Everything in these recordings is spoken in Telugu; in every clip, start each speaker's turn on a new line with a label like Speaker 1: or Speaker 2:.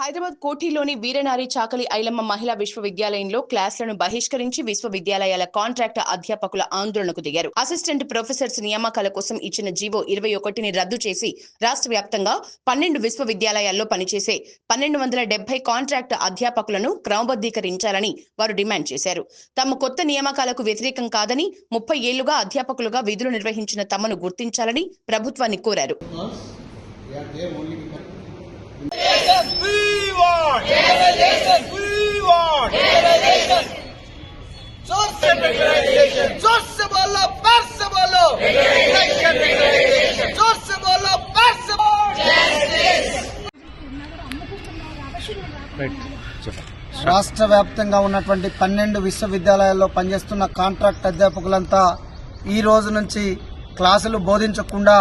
Speaker 1: హైదరాబాద్ కోఠీలోని వీరనారి చాకలి ఐలమ్మ మహిళా విశ్వవిద్యాలయంలో క్లాసులను బహిష్కరించి విశ్వవిద్యాలయాల కాంట్రాక్ట్ అధ్యాపకుల ఆందోళనకు దిగారు. అసిస్టెంట్ ప్రొఫెసర్స్ నియామకాల కోసం ఇచ్చిన జీవో 21ని రద్దు చేసి రాష్ట్ర వ్యాప్తంగా 12 విశ్వవిద్యాలయాల్లో పనిచేసే 1270 కాంట్రాక్ట్ అధ్యాపకులను క్రమబద్ధీకరించాలని వారు డిమాండ్ చేశారు. తమ కొత్త నియామకాలకు వ్యతిరేకం కాదని 30 ఏళ్లుగా అధ్యాపకులుగా విధులు నిర్వహించిన తమను గుర్తించాలని ప్రభుత్వాన్ని కోరారు.
Speaker 2: రాష్ట్ర వ్యాప్తంగా ఉన్నటువంటి 12 విశ్వవిద్యాలయాల్లో పనిచేస్తున్న కాంట్రాక్ట్ అధ్యాపకులంతా ఈ రోజు నుంచి క్లాసులు బోధించకుండా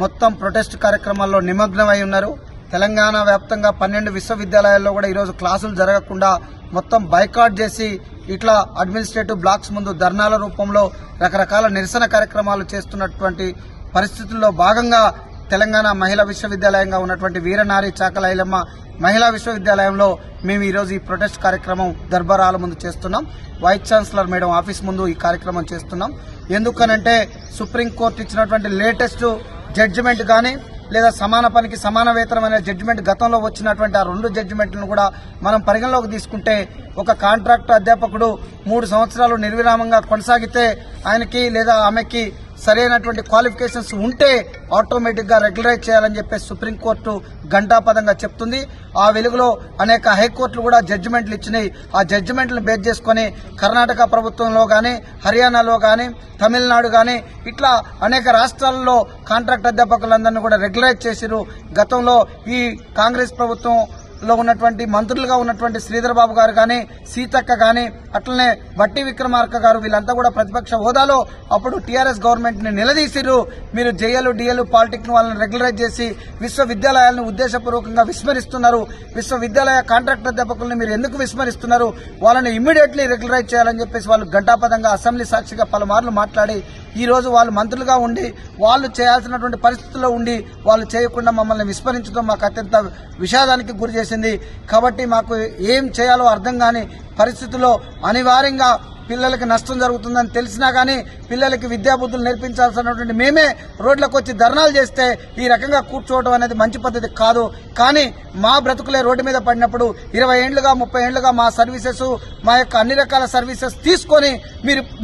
Speaker 2: మొత్తం ప్రొటెస్ట్ కార్యక్రమాల్లో నిమగ్నమై ఉన్నారు. తెలంగాణ వ్యాప్తంగా 12 విశ్వవిద్యాలయాల్లో కూడా ఈరోజు క్లాసులు జరగకుండా మొత్తం బైకాట్ చేసి ఇట్లా అడ్మినిస్ట్రేటివ్ బ్లాక్స్ ముందు ధర్నాల రూపంలో రకరకాల నిరసన కార్యక్రమాలు చేస్తున్నటువంటి పరిస్థితుల్లో భాగంగా తెలంగాణ మహిళా విశ్వవిద్యాలయంగా ఉన్నటువంటి వీరనారి చాకలి ఐలమ్మ మహిళా విశ్వవిద్యాలయంలో మేము ఈరోజు ఈ ప్రొటెస్ట్ కార్యక్రమం దర్బారాల ముందు చేస్తున్నాం. వైస్ ఛాన్సలర్ మేడం ఆఫీస్ ముందు ఈ కార్యక్రమం చేస్తున్నాం. ఎందుకనంటే సుప్రీంకోర్టు ఇచ్చినటువంటి లేటెస్ట్ జడ్జిమెంట్ కానీ లేదా సమాన పనికి సమాన వేతనం అనే జడ్జిమెంట్ గతంలో వచ్చినటువంటి ఆ 2 జడ్జిమెంట్లను కూడా మనం పరిగణలోకి తీసుకుంటే ఒక కాంట్రాక్ట్ అధ్యాపకుడు 3 సంవత్సరాలు నిర్విరామంగా కొనసాగితే ఆయనకి లేదా ఆమెకి సరైనటువంటి క్వాలిఫికేషన్స్ ఉంటే ఆటోమేటిక్ గా రెగ్యులరైజ్ చేయాలని చెప్పి సుప్రీంకోర్టు ఘంటాపదంగా చెప్తుంది. ఆ వెలుగులో అనేక హైకోర్టులు కూడా జడ్జిమెంట్లు ఇచ్చినాయి. ఆ జడ్జిమెంట్లను బేస్ చేసుకుని కర్ణాటక ప్రభుత్వంలో గానీ, హర్యానాలో గానీ, తమిళనాడు గానీ ఇట్లా అనేక రాష్ట్రాల్లో కాంట్రాక్ట్ అధ్యాపకులందరినీ కూడా రెగ్యులరైజ్ చేసిరు. గతంలో ఈ కాంగ్రెస్ ప్రభుత్వం లో ఉన్నటువంటి మంత్రులుగా ఉన్నటువంటి శ్రీధర్ బాబు గారు కానీ, సీతక్క కానీ, అట్లనే వట్టి విక్రమార్క గారు వీళ్ళంతా కూడా ప్రతిపక్ష హోదాలో అప్పుడు టీఆర్ఎస్ గవర్నమెంట్ ని నిలదీసిరు. మీరు జేఎల్ డిఎల్ పాలిటెక్నిక్ వాళ్ళని రెగ్యులరైజ్ చేసి విశ్వవిద్యాలయాలను ఉద్దేశపూర్వకంగా విస్మరిస్తున్నారు. విశ్వవిద్యాలయ కాంట్రాక్ట్ అధ్యాపకులను మీరు ఎందుకు విస్మరిస్తున్నారు? వాళ్ళని ఇమ్మీడియట్లీ రెగ్యులరైజ్ చేయాలని చెప్పేసి వాళ్ళు ఘంటాపదంగా అసెంబ్లీ సాక్షిగా పలుమార్లు మాట్లాడి ఈ రోజు వాళ్ళు మంత్రులుగా ఉండి వాళ్ళు చేయాల్సినటువంటి పరిస్థితుల్లో ఉండి వాళ్ళు చేయకుండా మమ్మల్ని విస్మరించడం మాకు అత్యంత విషాదానికి గురి చేసింది. కాబట్టి మాకు ఏం చేయాలో అర్థం కాని పరిస్థితుల్లో అనివార్యంగా పిల్లలకి నష్టం జరుగుతుందని తెలిసినా గానీ పిల్లలకి విద్యాబుద్ధులు నేర్పించాల్సినటువంటి మేమే రోడ్లకు వచ్చి ధర్నాలు చేస్తే ఈ రకంగా కూర్చోవడం అనేది మంచి పద్ధతి కాదు. కానీ మా బ్రతుకులే రోడ్డు మీద పడినప్పుడు 20 ఏళ్లుగా 30 ఏళ్లుగా మా సర్వీసెస్ మా యొక్క అన్ని రకాల సర్వీసెస్ తీసుకొని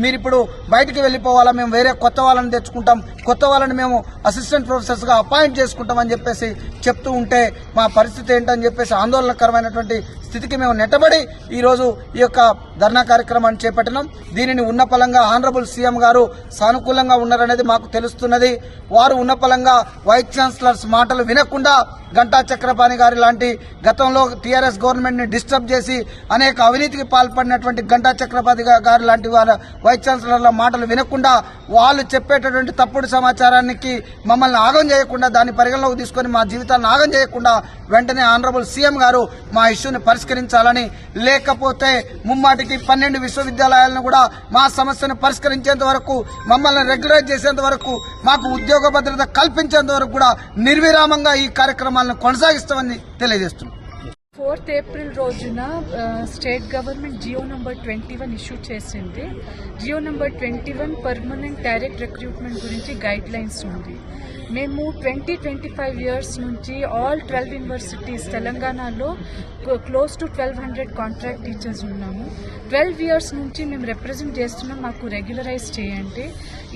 Speaker 2: మీరిప్పుడు బయటికి వెళ్లిపోవాలా, మేము వేరే కొత్త వాళ్ళని తెచ్చుకుంటాం, కొత్త వాళ్ళని మేము అసిస్టెంట్ ప్రొఫెసర్స్ గా అపాయింట్ చేసుకుంటామని చెప్పేసి చెప్తూ ఉంటే మా పరిస్థితి ఏంటని చెప్పేసి ఆందోళనకరమైనటువంటి స్థితికి మేము నెట్టబడి ఈ రోజు ఈ యొక్క ధర్నా కార్యక్రమాన్ని చేపట్టినాం. దీనిని ఉన్నపలంగా ఆనరబుల్ సీఎం గారు సానుకూలంగా ఉన్నారనేది మాకు తెలుస్తున్నది. వారు ఉన్నపలంగా వైస్ ఛాన్సలర్స్ మాటలు వినకుండా గంటా చక్రపాణి గారి లాంటి గతంలో టీఆర్ఎస్ గవర్నమెంట్ ని డిస్టర్బ్ చేసి అనేక అవినీతికి పాల్పడినటువంటి గంటా చక్రపాణి గారి లాంటి వారి వైస్ ఛాన్సలర్ల మాటలు వినకుండా వాళ్ళు చెప్పేటటువంటి తప్పుడు సమాచారానికి మమ్మల్ని ఆగం చేయకుండా దాన్ని పరిగణలోకి తీసుకుని మా జీవితాలను ఆగం చేయకుండా వెంటనే ఆనరబుల్ సీఎం గారు మా ఇష్యూని పరిష్కరించాలని, లేకపోతే ముమ్మాటికి 12 విశ్వవిద్యాలయాలను కూడా మా సమస్యను పరిష్కరించేంత వరకు, మమ్మల్ని రెగ్యులరైజ్ చేసేంత వరకు, మాకు ఉద్యోగ భద్రత కల్పించేంత వరకు కూడా నిర్విరామంగా ఈ కార్యక్రమాలను కొనసాగిస్తామని తెలియజేస్తున్నాం.
Speaker 3: 4th ఏప్రిల్ రోజున state government GO number 21 issue చేసింది. GO number 21 permanent direct recruitment గురించి గైడ్ లైన్స్ ఉంది. మేము 20-25 ఇయర్స్ నుంచి ఆల్ 12 యూనివర్సిటీస్ తెలంగాణలో క్లోజ్ టు 1200 కాంట్రాక్ట్ టీచర్స్ ఉన్నాము. 12 ఇయర్స్ నుంచి మేము రిప్రజెంట్ చేస్తున్నాం, మాకు రెగ్యులరైజ్ చేయండి.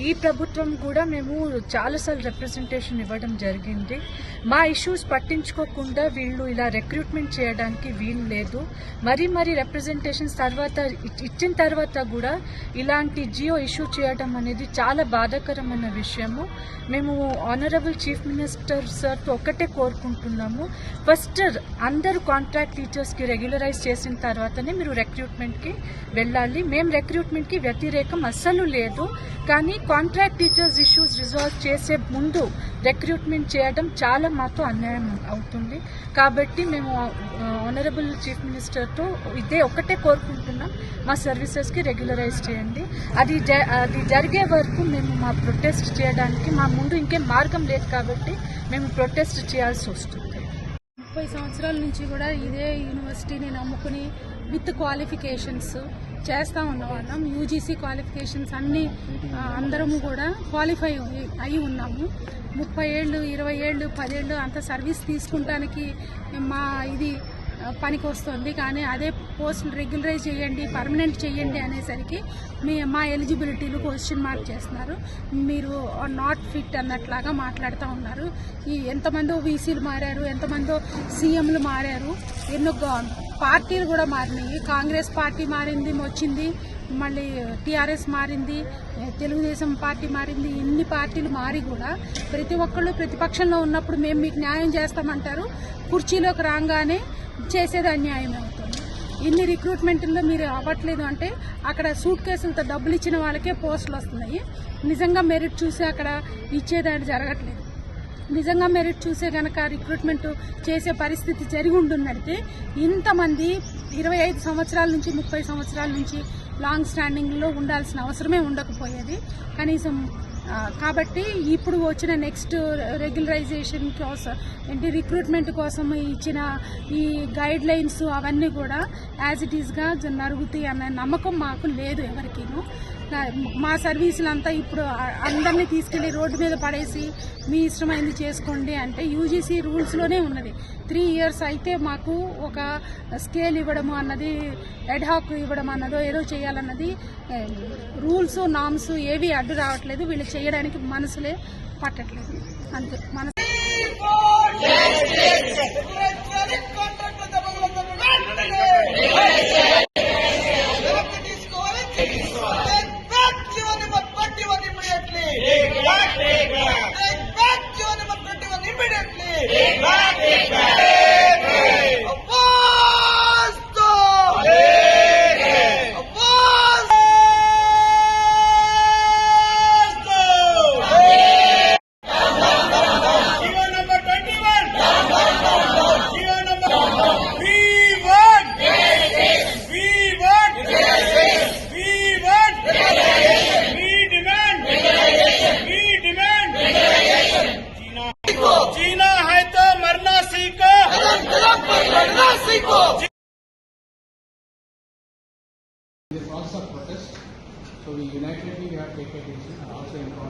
Speaker 3: ఈ ప్రభుత్వం కూడా మేము చాలాసార్లు రిప్రజెంటేషన్ ఇవ్వడం జరిగింది. మా ఇష్యూస్ పట్టించుకోకుండా వీళ్ళు ఇలా రిక్రూట్మెంట్ చేయడానికి వీలు లేదు. మరీ రిప్రజెంటేషన్స్ ఇచ్చిన తర్వాత కూడా ఇలాంటి జియో ఇష్యూ చేయడం అనేది చాలా బాధాకరమైన విషయము. మేము ఆనరబుల్ చీఫ్ మినిస్టర్ సార్తో ఒక్కటే కోరుకుంటున్నాము, ఫస్ట్ అందరూ కాంట్రాక్ట్ టీచర్స్కి రెగ్యులరైజ్ చేసిన తర్వాతనే మీరు రిక్రూట్మెంట్కి వెళ్ళాలి. మేము రిక్రూట్మెంట్కి వ్యతిరేకం అస్సలు లేదు, కానీ కాంట్రాక్ట్ టీచర్స్ ఇష్యూస్ రిజాల్వ్ చేసే ముందు రిక్రూట్మెంట్ చేయడం చాలా మాతో అన్యాయం అవుతుంది. కాబట్టి మేము ఆనరబుల్ చీఫ్ మినిస్టర్తో ఇదే ఒక్కటే కోరుకుంటున్నాం, మా సర్వీసెస్కి రెగ్యులరైజ్ చేయండి. అది జరిగే వరకు మేము మా ప్రొటెస్ట్ చేయడానికి మా ముందు ఇంకేం మార్గం లేదు కాబట్టి మేము ప్రొటెస్ట్ చేయాల్సి వస్తుంది.
Speaker 4: 30 సంవత్సరాల నుంచి కూడా ఇదే యూనివర్సిటీని నమ్ముకుని విత్ క్వాలిఫికేషన్స్ చేస్తూ ఉన్నవాళ్ళం. యూజీసీ క్వాలిఫికేషన్స్ అన్నీ అందరము కూడా క్వాలిఫై అయి ఉన్నాము. 30 ఏళ్ళు, 20 ఏళ్ళు, 10 ఏళ్ళు అంత సర్వీస్ తీసుకుంటానికి మా ఇది పనికి వస్తుంది. కానీ అదే పోస్టులు రెగ్యులరైజ్ చేయండి, పర్మనెంట్ చేయండి అనేసరికి మా ఎలిజిబిలిటీలు క్వశ్చన్ మార్క్ చేస్తున్నారు. మీరు నాట్ ఫిట్ అన్నట్లాగా మాట్లాడుతూ ఉన్నారు. ఎంతమందో వీసీలు మారారు, ఎంతమందో సీఎంలు మారారు, ఎన్నో పార్టీలు కూడా మారినాయి. కాంగ్రెస్ పార్టీ మారింది, వచ్చింది, మళ్ళీ టీఆర్ఎస్ మారింది, తెలుగుదేశం పార్టీ మారింది. ఇన్ని పార్టీలు మారి కూడా ప్రతి ఒక్కళ్ళు ప్రతిపక్షంలో ఉన్నప్పుడు మేము మీకు న్యాయం చేస్తామంటారు, కుర్చీలోకి రాగానే చేసేది అన్యాయమే అవుతుంది. ఇన్ని రిక్రూట్మెంట్లో మీరు అవ్వట్లేదు అంటే అక్కడ సూట్ కేసులతో డబ్బులు ఇచ్చిన వాళ్ళకే పోస్టులు వస్తున్నాయి. నిజంగా మెరిట్ చూసి అక్కడ ఇచ్చేదాన్ని జరగట్లేదు. నిజంగా మెరిట్ చూసే కనుక రిక్రూట్మెంట్ చేసే పరిస్థితి జరిగి ఉంటున్నట్టే ఇంతమంది 25 సంవత్సరాల నుంచి 30 సంవత్సరాల నుంచి లాంగ్ స్టాండింగ్లో ఉండాల్సిన అవసరమే ఉండకపోయేది కనీసం. కాబట్టి ఇప్పుడు వచ్చిన నెక్స్ట్ రెగ్యులరైజేషన్ కోసం ఏంటి రిక్రూట్మెంట్ కోసం ఇచ్చిన ఈ గైడ్ లైన్స్ అవన్నీ కూడా యాజ్ ఇట్ ఈస్గా జరుగుతాయి అన్న నమ్మకం మాకు లేదు ఎవరికీను. మా సర్వీసులంతా ఇప్పుడు అందరినీ తీసుకెళ్లి రోడ్డు మీద పడేసి మీ ఇష్టమైంది చేసుకోండి అంటే యూజీసీ రూల్స్లోనే ఉన్నది. 3 years అయితే మాకు ఒక స్కేల్ ఇవ్వడము అన్నది, ఎడ్హాక్ ఇవ్వడం అన్నదో ఏదో చేయాలన్నది రూల్స్ నామ్స్ ఏవి అడ్డు రావట్లేదు. వీళ్ళు చేయడానికి మనసులే పట్టట్లేదు. అంతే మన
Speaker 5: जीना है तो मरना सीखो,
Speaker 6: In the process of protest, so we unitedly have taken decision and also informed